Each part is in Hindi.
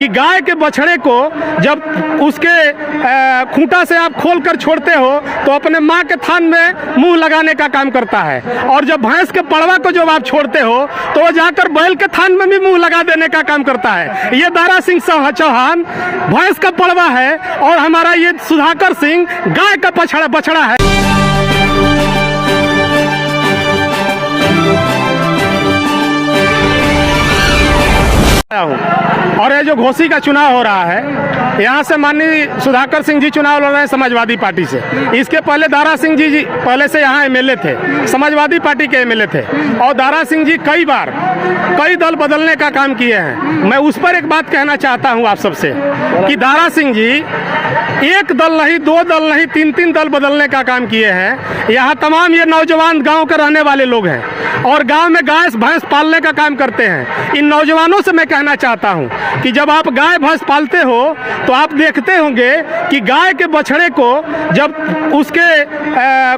कि गाय के बछड़े को जब उसके खूंटा से आप खोल कर छोड़ते हो तो अपने माँ के थान में मुंह लगाने का काम करता है, और जब भैंस के पड़वा को जब आप छोड़ते हो तो वो जाकर बैल के थान में भी मुंह लगा देने का काम करता है। ये दारा सिंह चौहान भैंस का पड़वा है और हमारा ये सुधाकर सिंह गाय का बछड़ा है। और ये जो घोसी का चुनाव हो रहा है, यहाँ से माननीय सुधाकर सिंह जी चुनाव लड़ रहे हैं समाजवादी पार्टी से। इसके पहले दारा सिंह जी पहले से यहाँ एमएलए थे, समाजवादी पार्टी के एमएलए थे, और दारा सिंह जी कई दल बदलने का काम किए हैं। मैं उस पर एक बात कहना चाहता हूँ आप सबसे कि दारा सिंह जी एक दल नहीं, दो दल नहीं, तीन दल बदलने का काम किए हैं। यहाँ तमाम ये नौजवान गांव के रहने वाले लोग हैं और गांव में गाय भैंस पालने का काम करते हैं। इन नौजवानों से मैं कहना चाहता हूं कि जब आप गाय भैंस पालते हो तो आप देखते होंगे कि गाय के बछड़े को जब उसके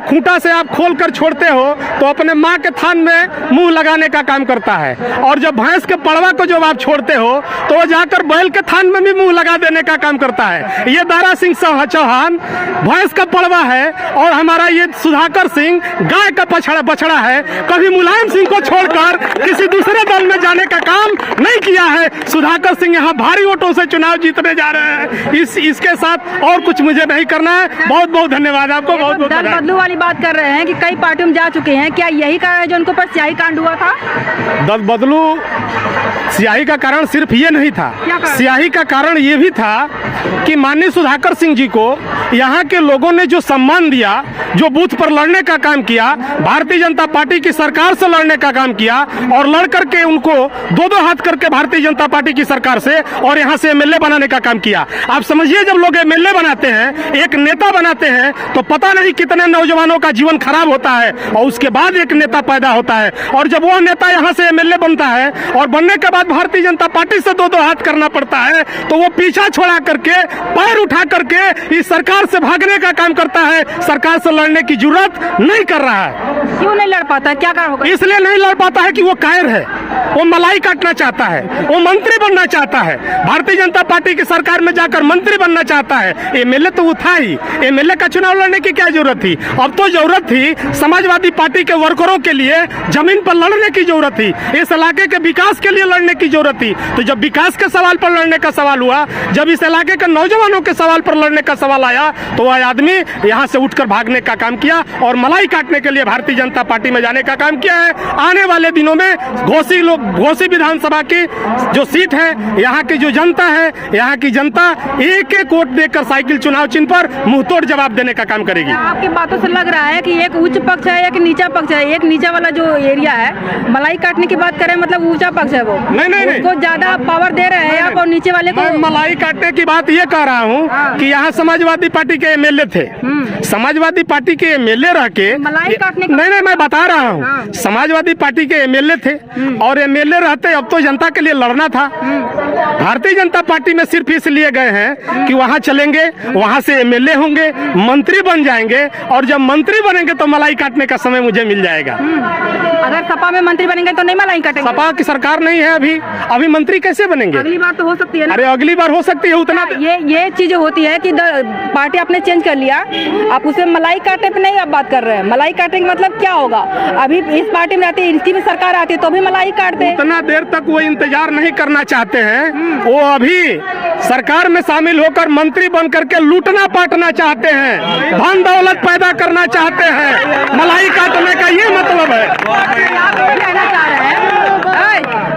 खूंटा से आप खोल कर छोड़ते हो तो अपने माँ के थान में मुंह लगाने का काम करता है, और जब भैंस के पड़वा को जब आप छोड़ते हो तो वो जाकर बैल के थान में भी मुंह लगा देने का काम करता है। ये दारा सिंह चौहान भैंस का पड़वा है और हमारा ये सुधाकर सिंह गाय का बछड़ा है। कभी मुलायम सिंह को छोड़कर किसी दूसरे दल में जाने का काम नहीं किया है। सुधाकर सिंह यहाँ भारी वोटों से चुनाव जीतने जा रहे हैं। इसके साथ और कुछ मुझे नहीं करना है। बहुत बहुत धन्यवाद आपको। बहुत बहुत दल बदलू वाली बात कर रहे हैं कि कई पार्टियों में जा चुके हैं, क्या यही कारण है जो उनके ऊपर स्याही कांड हुआ था? दल बदलू स्याही का कारण सिर्फ ये नहीं था, स्याही का कारण ये भी था कि माननीय सुधाकर सिंह जी को यहाँ के लोगों ने जो सम्मान दिया, जो बूथ पर लड़ने का काम किया, भारतीय जनता पार्टी की सरकार से लड़ने का काम किया और लड़ करके उनको दो हाथ करके भारतीय जनता पार्टी की सरकार से और यहाँ से एमएलए बनाने का काम किया। आप समझिए, जब लोग एमएलए बनाते हैं, एक नेता बनाते हैं, तो पता नहीं कितने नौजवानों का जीवन खराब होता है और उसके बाद एक नेता पैदा होता है। और जब वो नेता यहाँ से एमएलए बनता है और बनने के बाद भारतीय जनता पार्टी से दो हाथ करना पड़ता है, तो वो पीछा छोड़ा करके, पैर उठा करके इस सरकार से भागने का काम करता है। सरकार से लड़ने की जरूरत नहीं कर रहा है। क्यों नहीं लड़ पाता? क्या कारण होगा? इसलिए नहीं लड़ पाता है कि वो कायर है, वो मलाई काटना चाहता है, वो मंत्री बनना चाहता है, भारतीय जनता पार्टी की सरकार में जाकर मंत्री बनना चाहता है। एमएलए तो वो था ही, एमएलए का चुनाव लड़ने की क्या जरूरत थी? अब तो जरूरत थी समाजवादी पार्टी के वर्करों के लिए जमीन पर लड़ने की जरूरत थी, इस इलाके के विकास के लिए लड़ने की जरूरत थी। तो जब विकास के सवाल पर लड़ने का सवाल हुआ, जब इस इलाके के नौजवानों के सवाल पर लड़ने का सवाल आया, तो वह आदमी यहाँ से उठकर भागने का काम किया और मलाई काटने के लिए भारतीय जनता पार्टी में जाने का काम किया है। आने वाले दिनों में घोसी विधानसभा की जो सीट है, यहाँ की जो जनता है, यहाँ की जनता एक वोट देकर साइकिल चुनाव चिन्ह पर मुंहतोड़ जवाब देने का काम करेगी। आपकी बातों से लग रहा है कि एक उच्च पक्ष है, एक नीचा पक्ष है। एक नीचा वाला जो एरिया है, मलाई काटने की बात करें, मतलब ऊंचा पक्ष है वो, नहीं, उसको ज्यादा पावर दे रहे हैं आप, और नीचे वाले को मलाई काटने की बात ये कह रहा हूँ कि यहाँ समाजवादी पार्टी के एमएलए थे, समाजवादी पार्टी के एमएलए रह के मलाई काटने का नहीं, मैं बता रहा हूँ, समाजवादी पार्टी के एमएलए थे और एमएलए रहते अब तो जनता के लिए लड़ना था। भारतीय जनता पार्टी में सिर्फ इसलिए गए हैं कि वहाँ चलेंगे, वहाँ से एमएलए होंगे, मंत्री बन जाएंगे, और जब मंत्री बनेंगे तो मलाई काटने का समय मुझे मिल जाएगा। अगर सपा में मंत्री बनेंगे तो नहीं मलाई काटेंगे? सपा की सरकार नहीं है अभी मंत्री कैसे बनेंगे? अगली बार तो हो सकती है ना? अरे अगली बार हो सकती है, उतना ये चीजें होती है कि पार्टी आपने चेंज कर लिया, आप उसमें मलाई काटने पे नहीं आप बात कर रहे हैं। मलाई काटने का मतलब क्या होगा? अभी इस पार्टी में रहती है, इसकी भी सरकार आती है तो भी मलाई काटते हैं। उतना देर तक वो इंतजार नहीं करना चाहते हैं, वो अभी सरकार में शामिल होकर मंत्री बन करके लूटना पाटना चाहते हैं, धन दौलत पैदा करना चाहते हैं। मलाई काटने का ये मतलब है।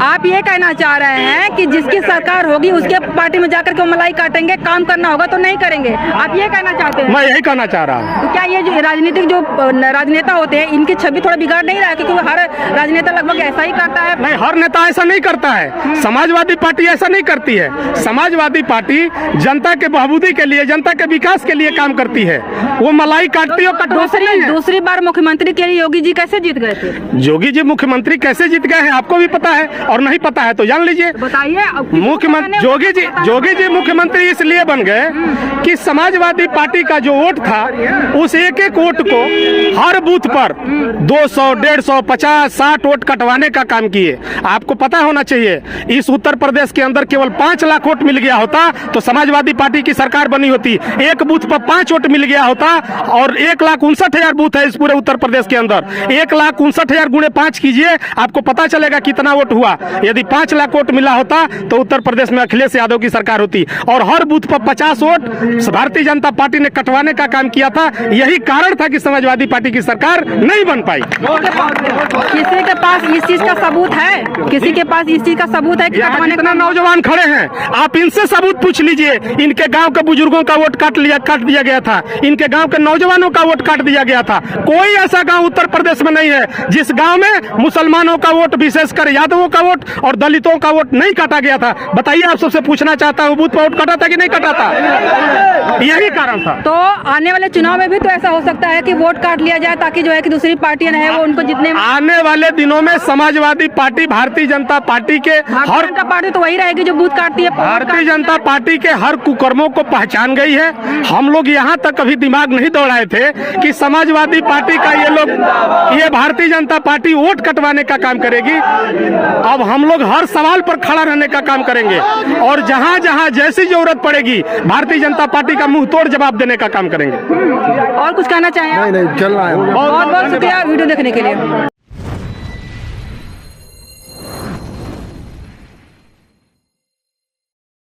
आप ये कहना चाह रहे हैं कि जिसकी सरकार होगी उसके पार्टी में जाकर के मलाई काटेंगे, काम करना होगा तो नहीं करेंगे, आप ये कहना चाहते हैं? मैं यही कहना चाह रहा हूँ। तो क्या ये जो राजनेता होते हैं, इनकी छवि थोड़ा बिगाड़ नहीं रहा है? क्योंकि हर राजनेता लगभग ऐसा ही करता है। नहीं, हर नेता ऐसा नहीं करता है, समाजवादी पार्टी ऐसा नहीं करती है। समाजवादी पार्टी जनता के बहबूदी के लिए, जनता के विकास के लिए काम करती है, वो मलाई काटती है। दूसरी बार मुख्यमंत्री के लिए योगी जी कैसे जीत गए थे? योगी जी मुख्यमंत्री कैसे जीत गए हैं आपको भी पता है, और नहीं नहीं पता है तो जान लीजिए। बताइए अब किसी को मुख्यमंत्री पता नहीं, जोगी जी मुख्यमंत्री इसलिए बन गए कि समाजवादी पार्टी का जो वोट था उस एक एक वोट को हर बूथ पर 200, 150, 50, 60 वोट कटवाने का काम किए। आपको पता होना चाहिए इस उत्तर प्रदेश के अंदर केवल 5 लाख वोट मिल गया होता तो समाजवादी पार्टी की सरकार बनी होती। एक बूथ पर 5 वोट मिल गया होता और 1,59,000 बूथ है इस पूरे उत्तर प्रदेश के अंदर। 1,59,000 गुणे 5 कीजिए, आपको पता चलेगा कितना वोट हुआ। यदि 5 लाख वोट मिला होता तो उत्तर प्रदेश में अखिलेश यादव की सरकार होती और हर बूथ पर 50 वोट भारतीय जनता पार्टी ने कटवाने का काम किया था। यही कारण था कि समाजवादी पार्टी की सरकार नहीं बन पाई। किसी के पास इस चीज का सबूत है? किसी के पास इस चीज का सबूत है कि यहाँ कटवाने जितना का? नौजवान खड़े हैं आप इनसे सबूत पूछ लीजिए। इनके गांव के बुजुर्गों का वोट काट दिया गया था, इनके गांव के नौजवानों का वोट काट दिया गया था। कोई ऐसा गांव उत्तर प्रदेश में नहीं है जिस गांव में मुसलमानों का वोट, विशेषकर यादवों का वोट और दलितों का वोट नहीं काटा गया था। बताइए, आप सबसे पूछना चाहता हूँ, बूथ पर वोट काटा था कि नहीं काटा था? यही कारण था। तो आने वाले चुनाव में भी तो ऐसा हो सकता है कि वोट काट लिया जाए ताकि जो है कि दूसरी पार्टियां है वो उनको जितने आने वाले दिनों में समाजवादी पार्टी भारतीय जनता पार्टी के भारतीय जनता पार्टी तो वही रहेगी जो बूथ काटती है। भारतीय जनता पार्टी के हर कुकर्मों को पहचान गई है। हम लोग यहाँ तक कभी दिमाग नहीं दौड़ाए थे कि समाजवादी पार्टी का ये भारतीय जनता पार्टी वोट कटवाने का काम करेगी। अब हम लोग हर सवाल पर खड़ा रहने का काम करेंगे और जहाँ जहाँ जैसी जरूरत पड़ेगी भारतीय जनता पार्टी का मुंह तोड़ जवाब देने का काम करेंगे। और कुछ कहना चाहें? नहीं चल रहा है। बहुत बहुत शुक्रिया वीडियो देखने के लिए।